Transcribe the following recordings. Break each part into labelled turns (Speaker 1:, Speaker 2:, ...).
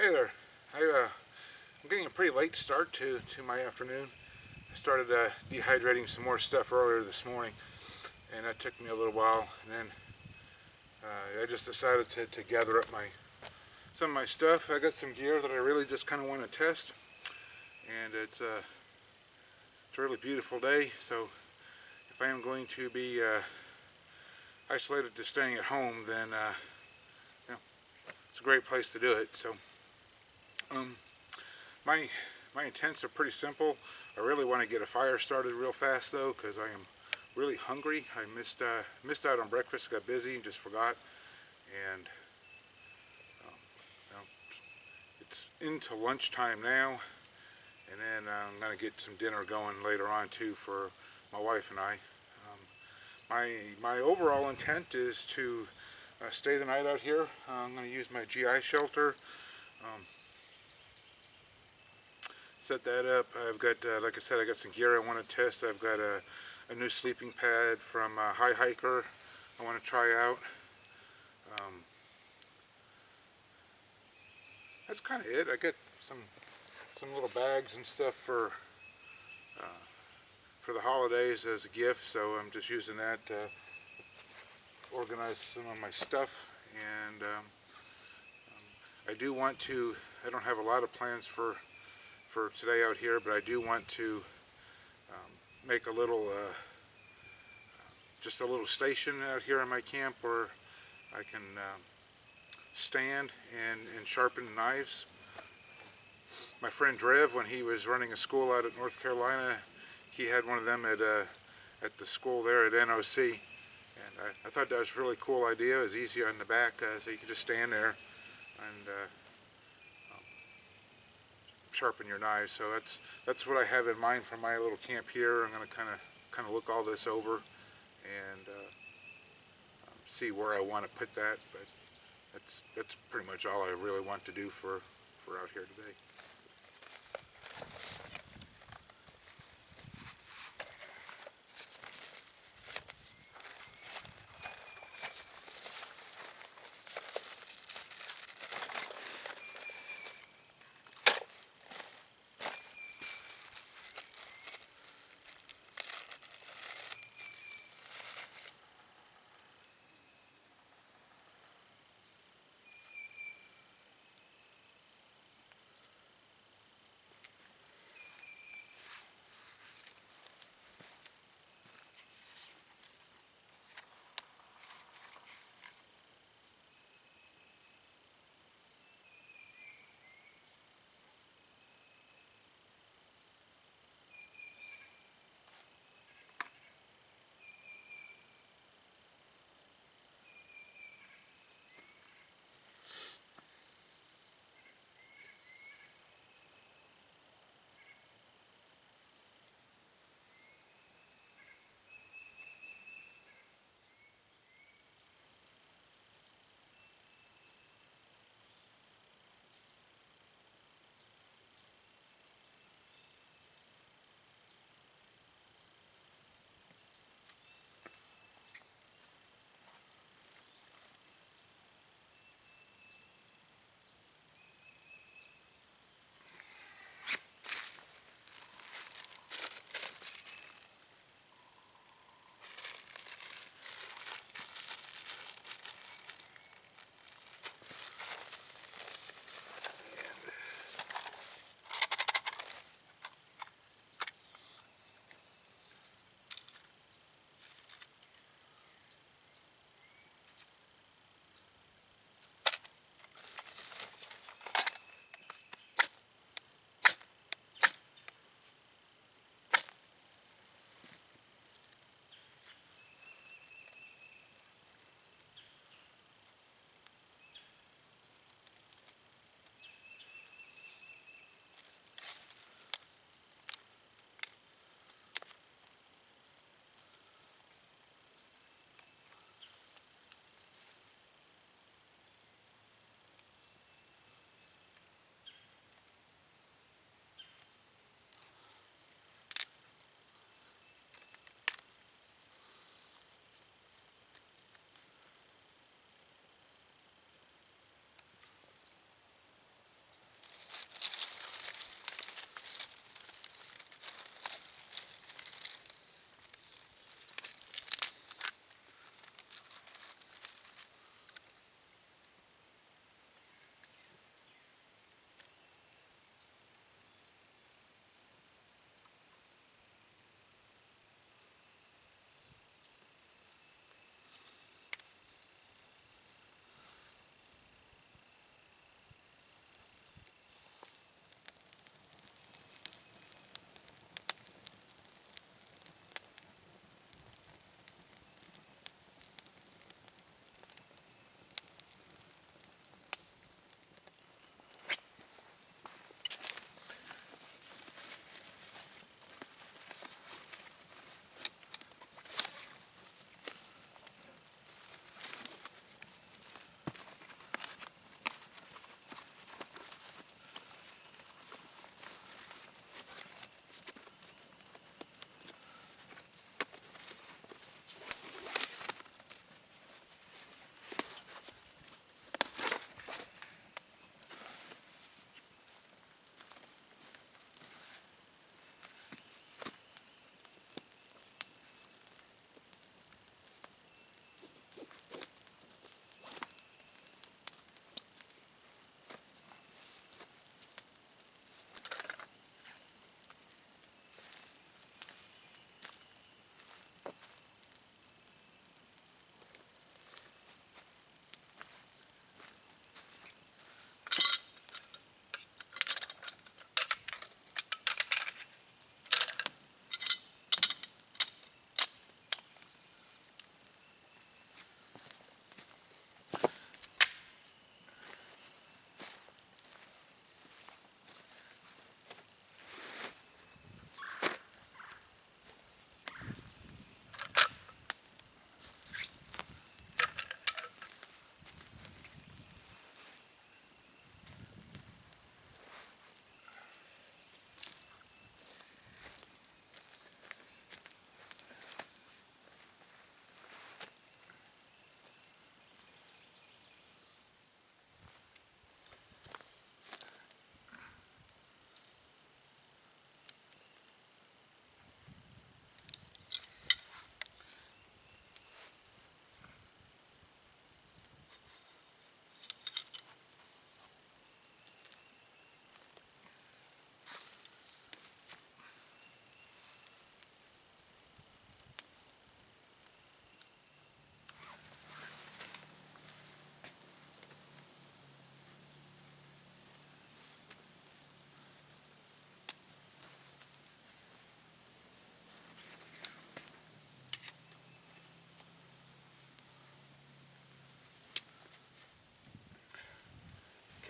Speaker 1: Hey there. I'm getting a pretty late start to my afternoon. I started dehydrating some more stuff earlier this morning, and that took me a little while. And then I just decided to gather up some of my stuff. I got some gear that I really just kind of want to test, and it's a really beautiful day. So if I am going to be isolated to staying at home, then you know, it's a great place to do it. So. My my intents are pretty simple. I really want to get a fire started real fast though, because I am really hungry. I missed out on breakfast, got busy, and just forgot. And you know, it's into lunchtime now, and then I'm gonna get some dinner going later on too for my wife and I. My overall intent is to stay the night out here. I'm gonna use my GI shelter. Um, Set that up. I've got, like I said, I got some gear I want to test. I've got a new sleeping pad from High Hiker I want to try out. Um, that's kind of it. I got some little bags and stuff for the holidays as a gift, so I'm just using that to organize some of my stuff. And I do want to. I don't have a lot of plans for today out here, but I do want to make a little, just a little station out here in my camp where I can stand and sharpen knives. My friend Drev, when he was running a school out at North Carolina, he had one of them at the school there at NOC, and I thought that was a really cool idea. It was easy on the back, so you could just stand there and sharpen your knives. So that's what I have in mind for my little camp here. I'm going to kind of look all this over and see where I want to put that. But that's pretty much all I really want to do for out here today.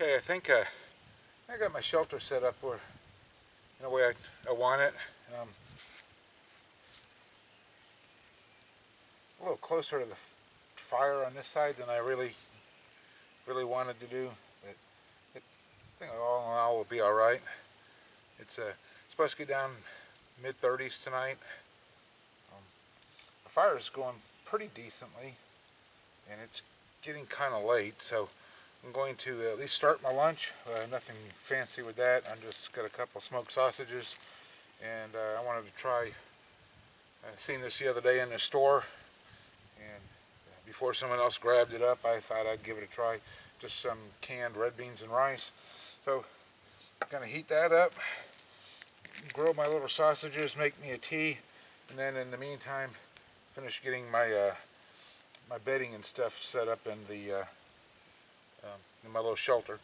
Speaker 1: Okay, I think I got my shelter set up where, in a way I want it. A little closer to the fire on this side than I really wanted to do, but I think all in all will be all right. It's supposed to get down mid 30s tonight. Um, the fire is going pretty decently, and it's getting kind of late, so I'm going to at least start my lunch. Nothing fancy with that. I just got a couple smoked sausages, and I wanted to try. I seen this the other day in the store, and before someone else grabbed it up, I thought I'd give it a try. Just some canned red beans and rice. So I'm gonna heat that up, grill my little sausages, make me a tea, and then in the meantime, finish getting my my bedding and stuff set up in the in my little shelter.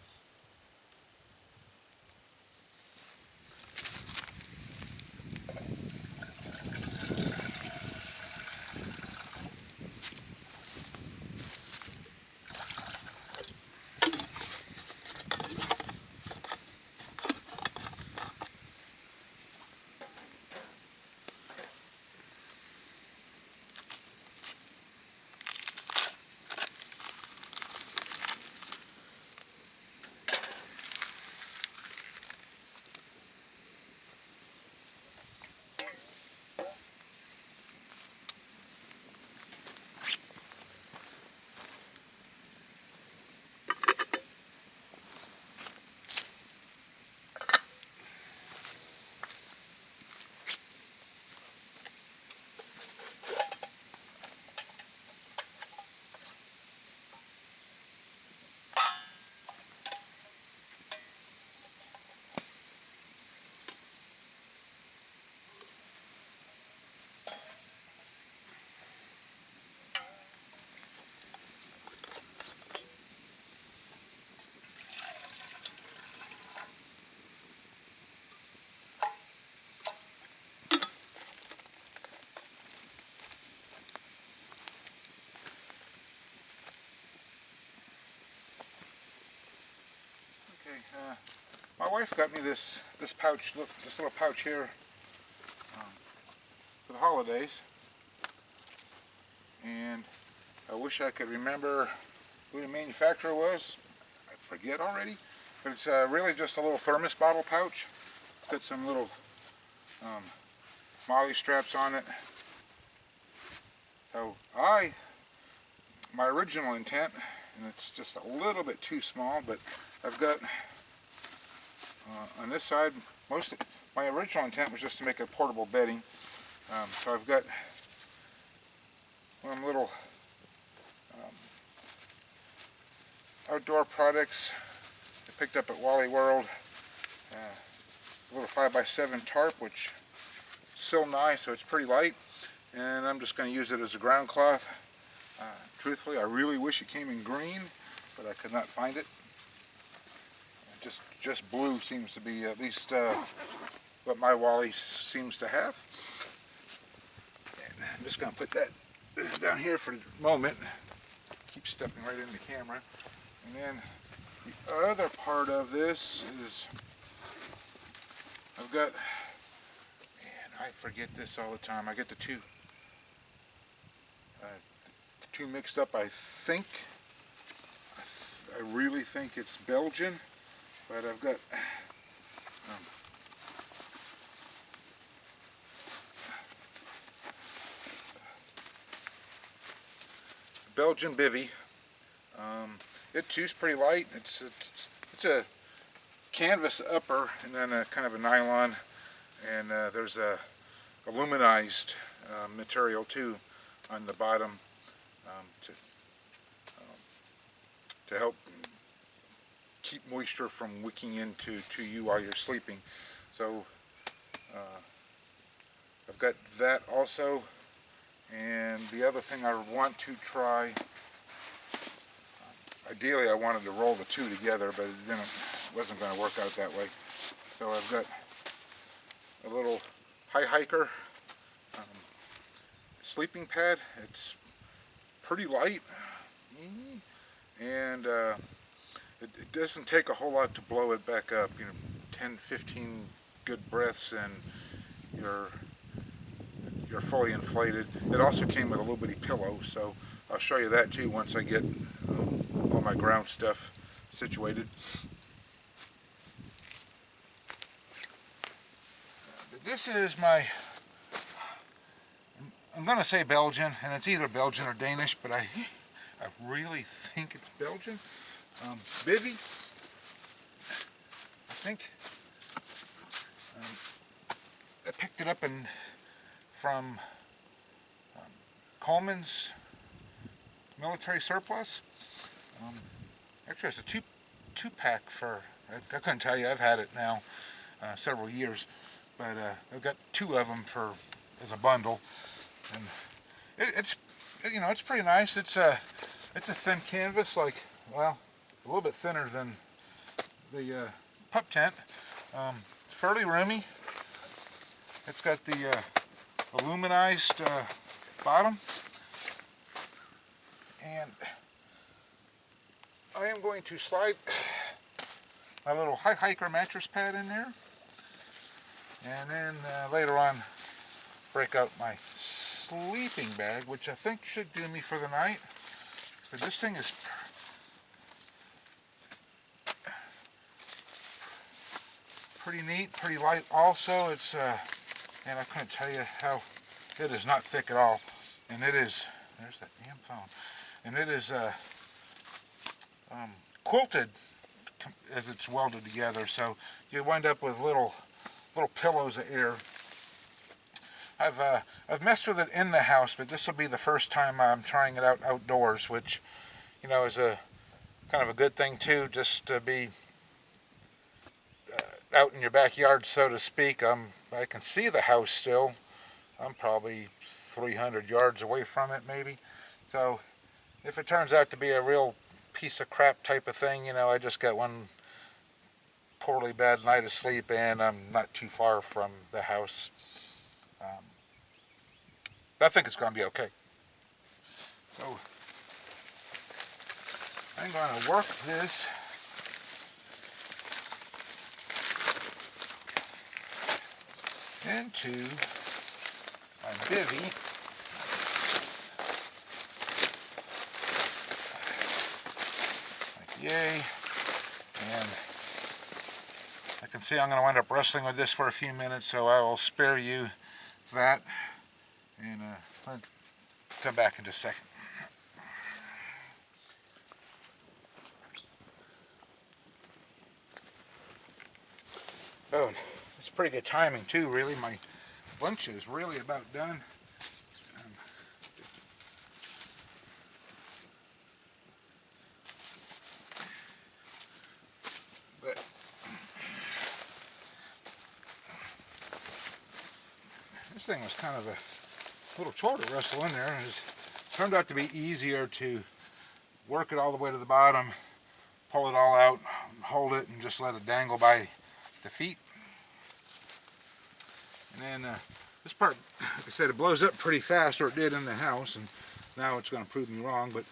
Speaker 1: Okay, my wife got me this pouch. Look, this little pouch here um, for the holidays, and I wish I could remember who the manufacturer was. I forget already, but it's really just a little thermos bottle pouch. Got some little um, MOLLE straps on it. So my original intent, and it's just a little bit too small, but I've got on this side, my original intent was just to make a portable bedding. So I've got one little outdoor products I picked up at Wally World. A little 5x7 tarp, which is still nice, so it's pretty light. And I'm just going to use it as a ground cloth. Truthfully, I really wish it came in green, but I could not find it. Just blue seems to be at least what my Wally seems to have. And I'm just going to put that down here for the moment. Keep stepping right in the camera. And then the other part of this is I've got, man, I forget this all the time. I get the two mixed up. I really think it's Belgian, but I've got Belgian bivy. It too's pretty light. It's a canvas upper and then a kind of a nylon, and there's a aluminized material too on the bottom to help keep moisture from wicking into you while you're sleeping. So I've got that also, and the other thing I want to try, ideally I wanted to roll the two together, but it wasn't going to work out that way. So I've got a little high hiker sleeping pad. It's pretty light, and it doesn't take a whole lot to blow it back up. 10, 15 good breaths and you're fully inflated. It also came with a little bitty pillow, so I'll show you that too once I get all my ground stuff situated. This is my, I'm going to say Belgian, and it's either Belgian or Danish, but I really think it's Belgian. Bivy, I think. I picked it up from Coleman's military surplus. Actually, it's a two-pack for, I couldn't tell you, I've had it now several years, but I've got 2 of them as a bundle, and it's pretty nice. It's a thin canvas, like, well, a little bit thinner than the pup tent. It's fairly roomy. It's got the aluminized bottom, and I am going to slide my little hiker mattress pad in there, and then later on break out my sleeping bag, which I think should do me for the night. So this thing is pretty neat, pretty light also. It's and I couldn't tell you how, it is not thick at all, and it is, there's that damn phone, and it is quilted as it's welded together, so you wind up with little pillows of air. I've messed with it in the house, but this will be the first time I'm trying it out outdoors, which, is a kind of a good thing too, just to be out in your backyard, so to speak. I can see the house still. I'm probably 300 yards away from it, maybe. So if it turns out to be a real piece of crap type of thing, I just got one poorly bad night of sleep, and I'm not too far from the house. But I think it's going to be okay. So I'm going to work this into my bivvy. Like yay. And I can see I'm going to wind up wrestling with this for a few minutes, so I will spare you that, and I'll come back in just a second. Oh, it's pretty good timing too, really. My lunch is really about done. But this thing was kind of a little chore to wrestle in there, and it turned out to be easier to work it all the way to the bottom, pull it all out, hold it, and just let it dangle by the feet. And then this part, like I said, it blows up pretty fast, or it did in the house, and now it's going to prove me wrong, but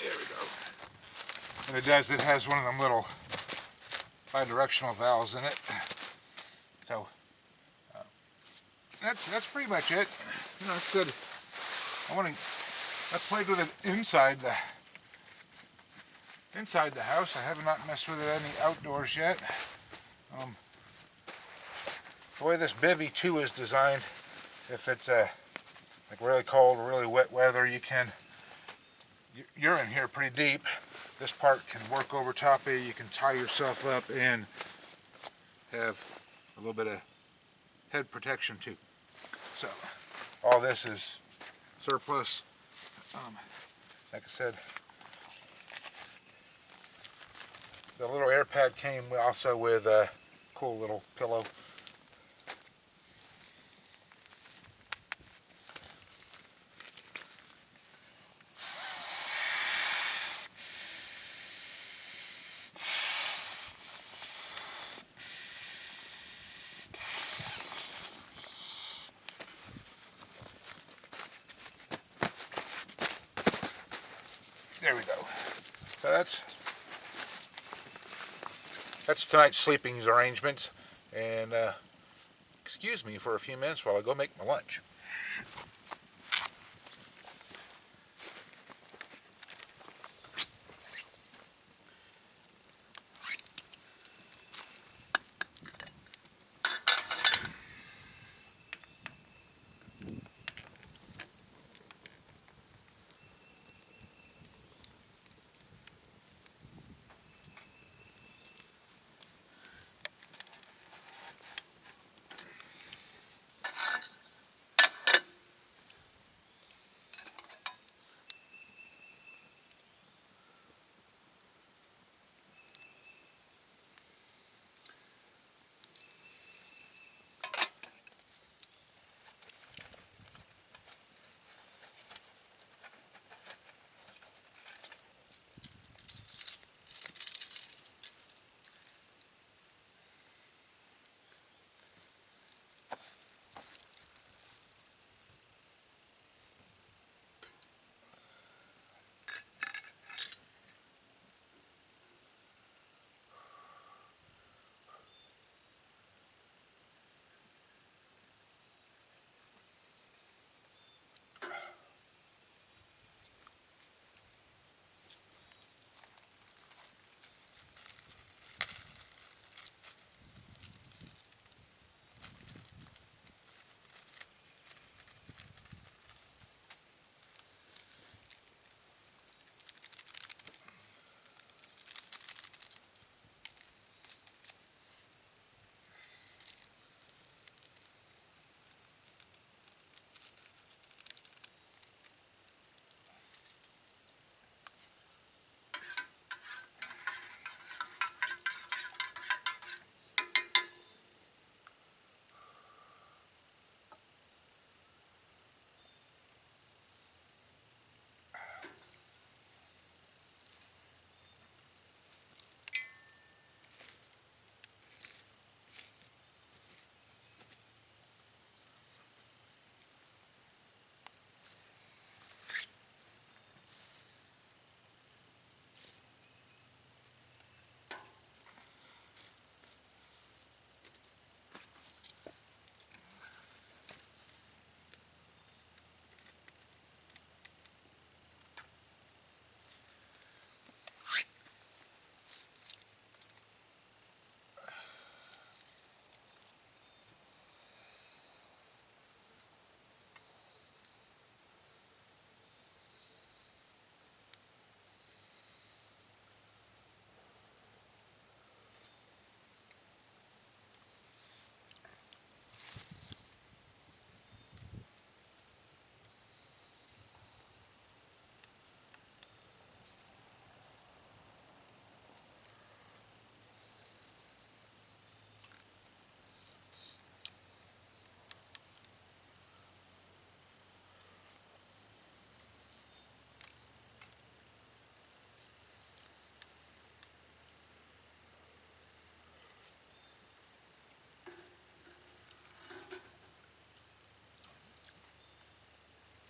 Speaker 1: there we go. And it has one of them little bi-directional valves in it. So that's pretty much it. Like I said, I want to I played with it inside the house. I have not messed with it any outdoors yet. The way this bivy too is designed, if it's like really cold or really wet weather, you're in here pretty deep. This part can work over top of you. You can tie yourself up and have a little bit of head protection too. So all this is surplus. Like I said, the little air pad came also with a cool little pillow. There we go. So that's tonight's sleeping arrangements. And excuse me for a few minutes while I go make my lunch.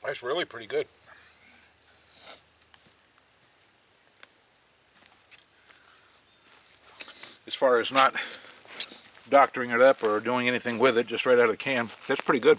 Speaker 1: That's really pretty good. As far as not doctoring it up or doing anything with it, just right out of the can, that's pretty good.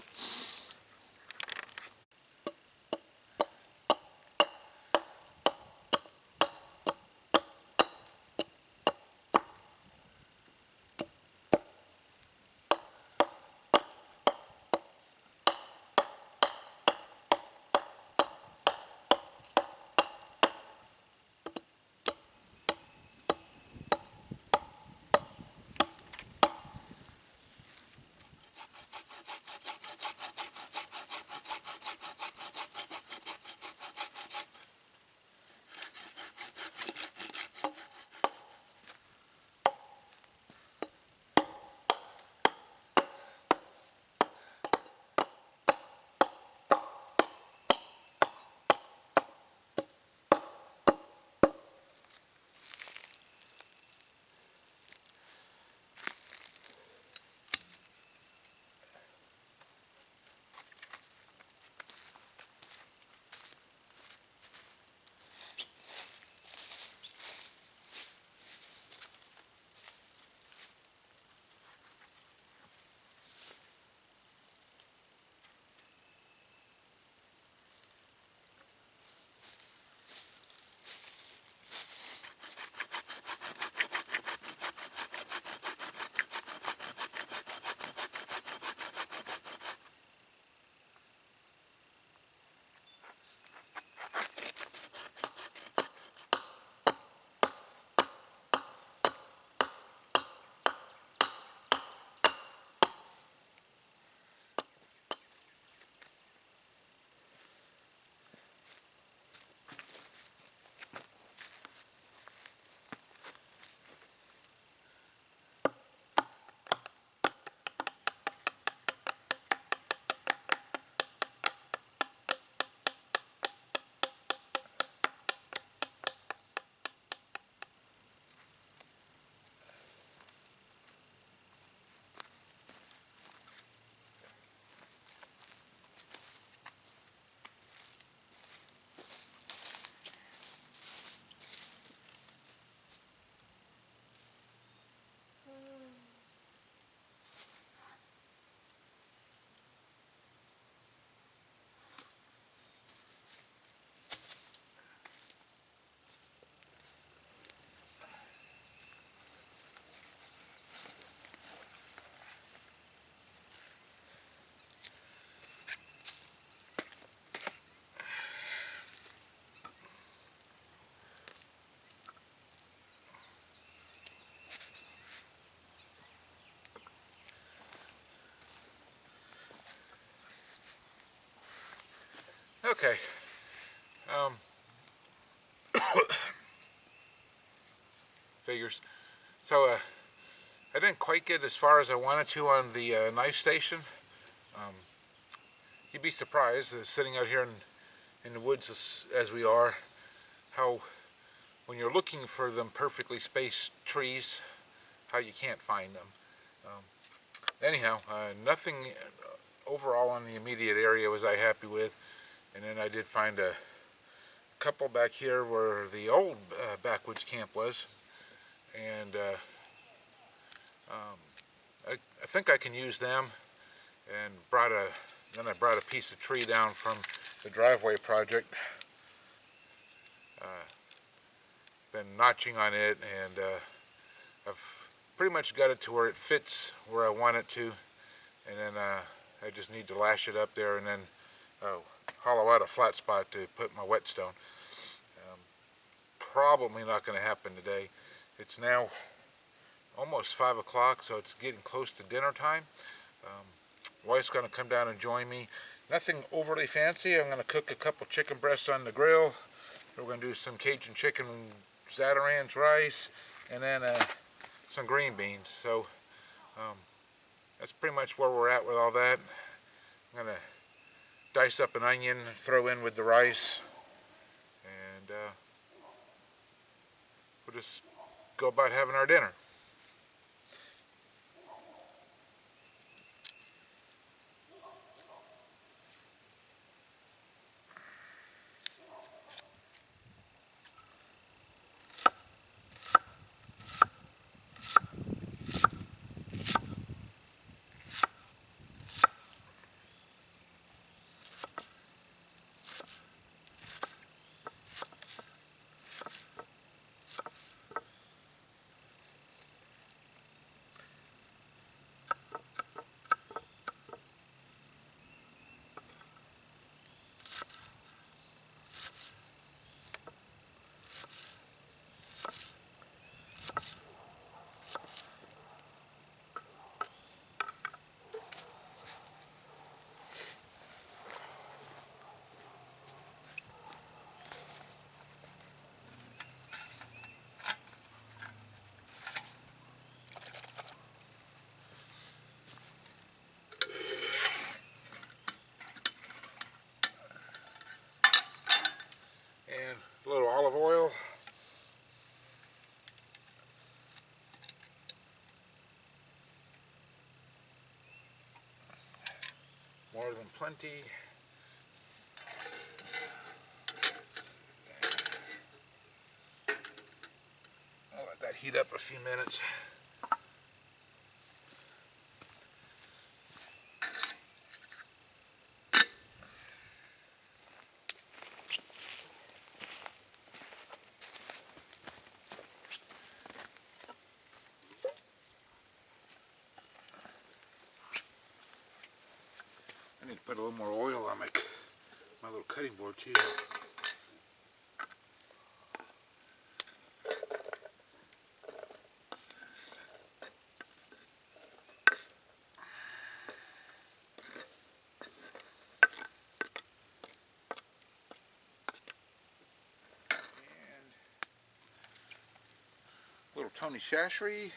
Speaker 1: Okay. Um, Figures. So I didn't quite get as far as I wanted to on the knife station. Um, You'd be surprised, sitting out here in the woods as we are, how when you're looking for them perfectly spaced trees, how you can't find them. Anyhow, nothing overall in the immediate area was I happy with, and then I did find a couple back here where the old Backwoods camp was, and I think I can use them. And then I brought a piece of tree down from the driveway project. Been notching on it, and I've pretty much got it to where it fits where I want it to, and then I just need to lash it up there and then hollow out a flat spot to put my whetstone. Probably not going to happen today. It's now almost 5 o'clock, so it's getting close to dinner time. Wife's going to come down and join me. Nothing overly fancy. I'm going to cook a couple chicken breasts on the grill. We're going to do some Cajun chicken, Zatarain's rice, and then some green beans. So that's pretty much where we're at with all that. I'm going to dice up an onion, throw in with the rice, and we'll just go about having our dinner. And a little olive oil. More than plenty. I'll let that heat up a few minutes. I need to put a little more oil on my little cutting board too. And a little Tony Chachery.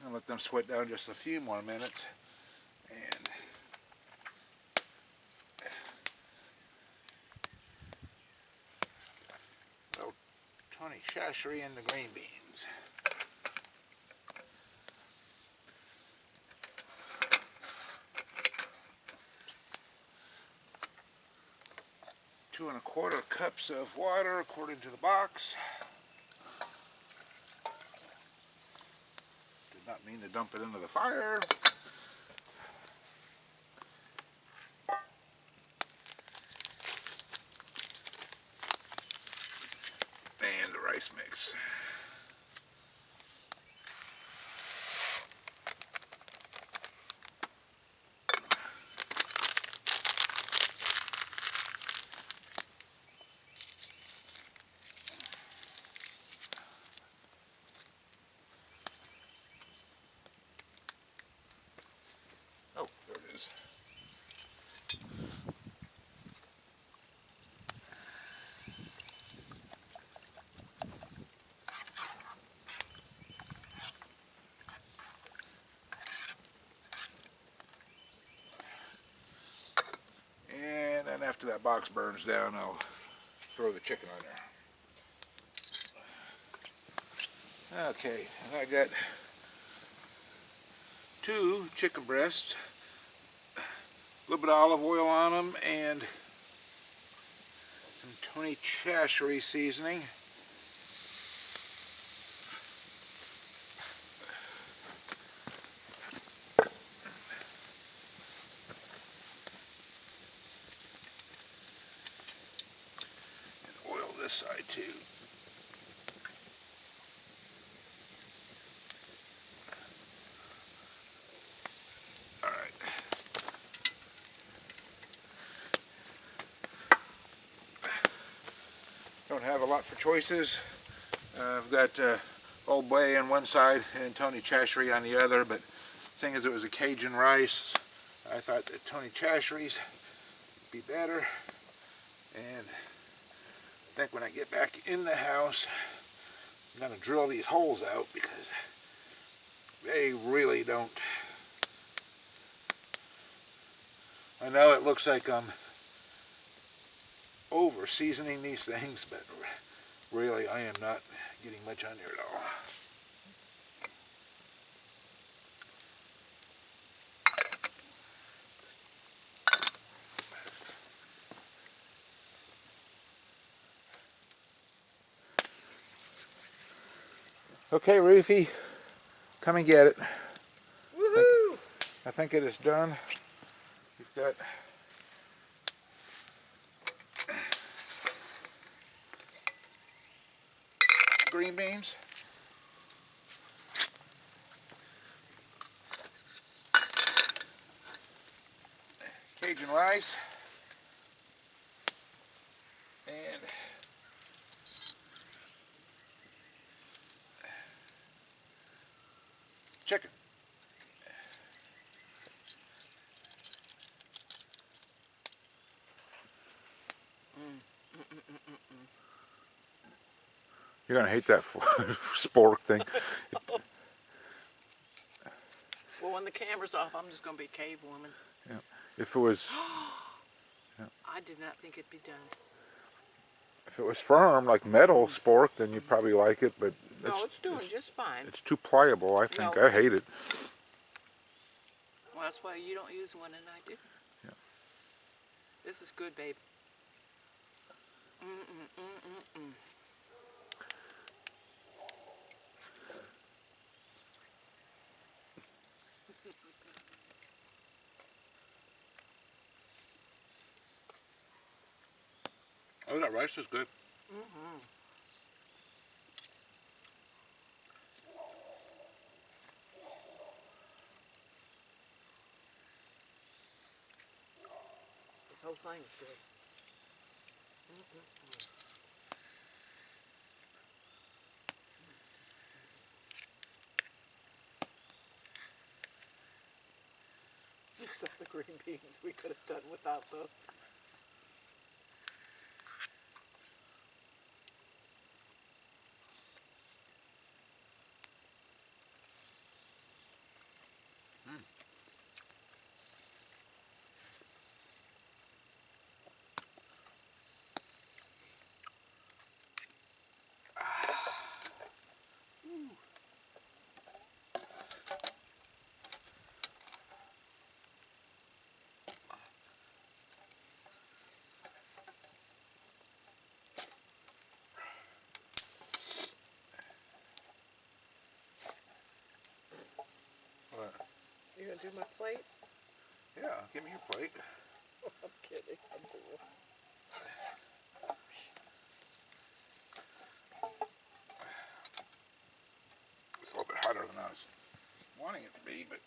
Speaker 1: I'll let them sweat down just a few more minutes. And little Tony Chachery and the green beans. Two and a quarter cups of water according to the box. Did not mean to dump it into the fire. eggs. Oh, there it is. And then after that box burns down, I'll throw the chicken on there. Okay, and I got 2 chicken breasts, a little bit of olive oil on them, and some Tony Chashery seasoning. And oil this side too. Alright. Don't have a lot for choices. I've got Old Bay on one side and Tony Chashery on the other, but seeing as it was a Cajun rice, I thought that Tony Chashery's would be better. And I think when I get back in the house, I'm going to drill these holes out because they really don't. I know it looks like I'm over seasoning these things, but really I am not getting much on there at all. Okay, Ruthie, come and get it.
Speaker 2: Woohoo!
Speaker 1: I think it is done. You've got green beans, Cajun rice, and chicken. You're going to hate that spork thing.
Speaker 2: Well, when the camera's off, I'm just going to be cave woman.
Speaker 1: Yeah. If it was, yeah.
Speaker 2: I did not think it'd be done.
Speaker 1: If it was firm like metal spork, then you'd probably like it. But
Speaker 2: No, it's doing just fine.
Speaker 1: It's too pliable. I think.
Speaker 2: No.
Speaker 1: I hate it.
Speaker 2: Well, that's why you don't use one and I do.
Speaker 1: Yeah.
Speaker 2: This is good, babe. Mm-mm-mm-mm-mm.
Speaker 1: Oh, that rice is good.
Speaker 2: Mm-hmm. This whole thing is good. Mm-mm-mm. Except the green beans, we could have done without those.
Speaker 1: wanting it to be, but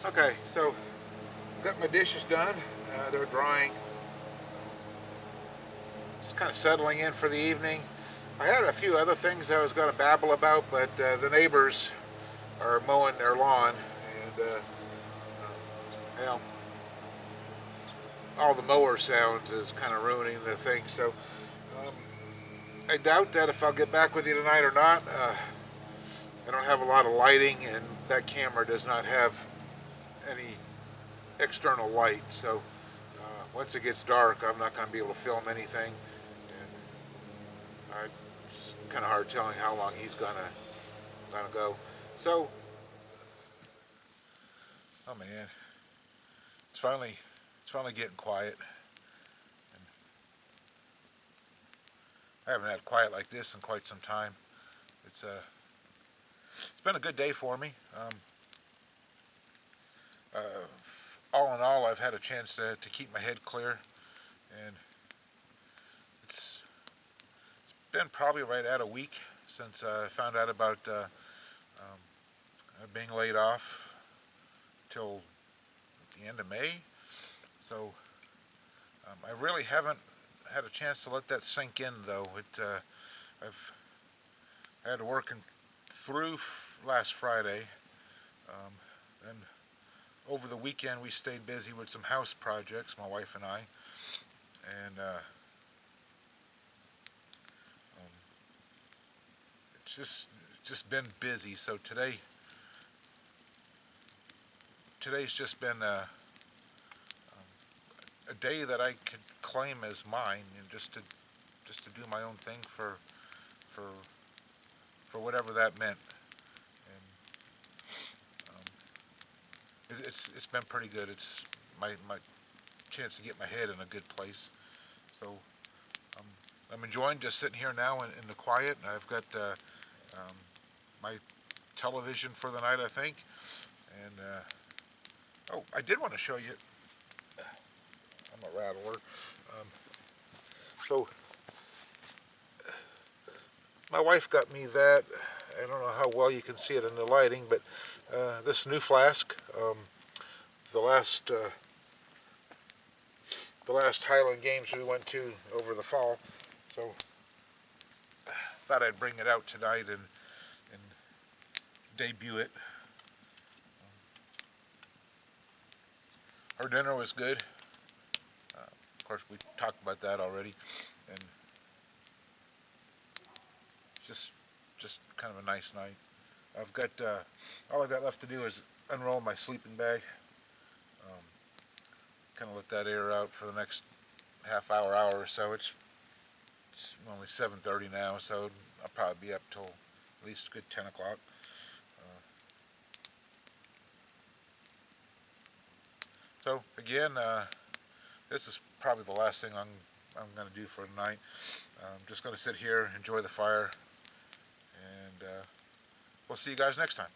Speaker 1: okay, so got my dishes done. They're drying. Just kind of settling in for the evening. I had a few other things I was going to babble about, but the neighbors are mowing their lawn, and well, all the mower sounds is kind of ruining the thing. So um, I doubt that if I'll get back with you tonight or not. I don't have a lot of lighting, and that camera does not have any external light. So once it gets dark, I'm not going to be able to film anything. And it's kind of hard telling how long he's gonna go. So, oh man, it's finally getting quiet. And I haven't had quiet like this in quite some time. It's been a good day for me. All in all, I've had a chance to keep my head clear, and it's been probably right at a week since I found out about being laid off till the end of May. So I really haven't had a chance to let that sink in, though. I've had to work through last Friday, and over the weekend we stayed busy with some house projects, my wife and I, and it's just been busy. So today's just been a day that I could claim as mine, and just to do my own thing for for whatever that meant. And it's been pretty good. It's my chance to get my head in a good place. So um, I'm enjoying just sitting here now in the quiet. And I've got my television for the night, I think. And oh, I did want to show you. I'm a rattler. So my wife got me that. I don't know how well you can see it in the lighting, but this new flask. The last the last Highland Games we went to over the fall, so thought I'd bring it out tonight and debut it. Our dinner was good. Of course, we talked about that already, and just just kind of a nice night. I've got all I've got left to do is unroll my sleeping bag. Um, kind of let that air out for the next half hour, hour or so. It's only 7:30 now, so I'll probably be up till at least a good 10 o'clock. So again, this is probably the last thing I'm going to do for tonight. I'm just going to sit here, enjoy the fire, and we'll see you guys next time.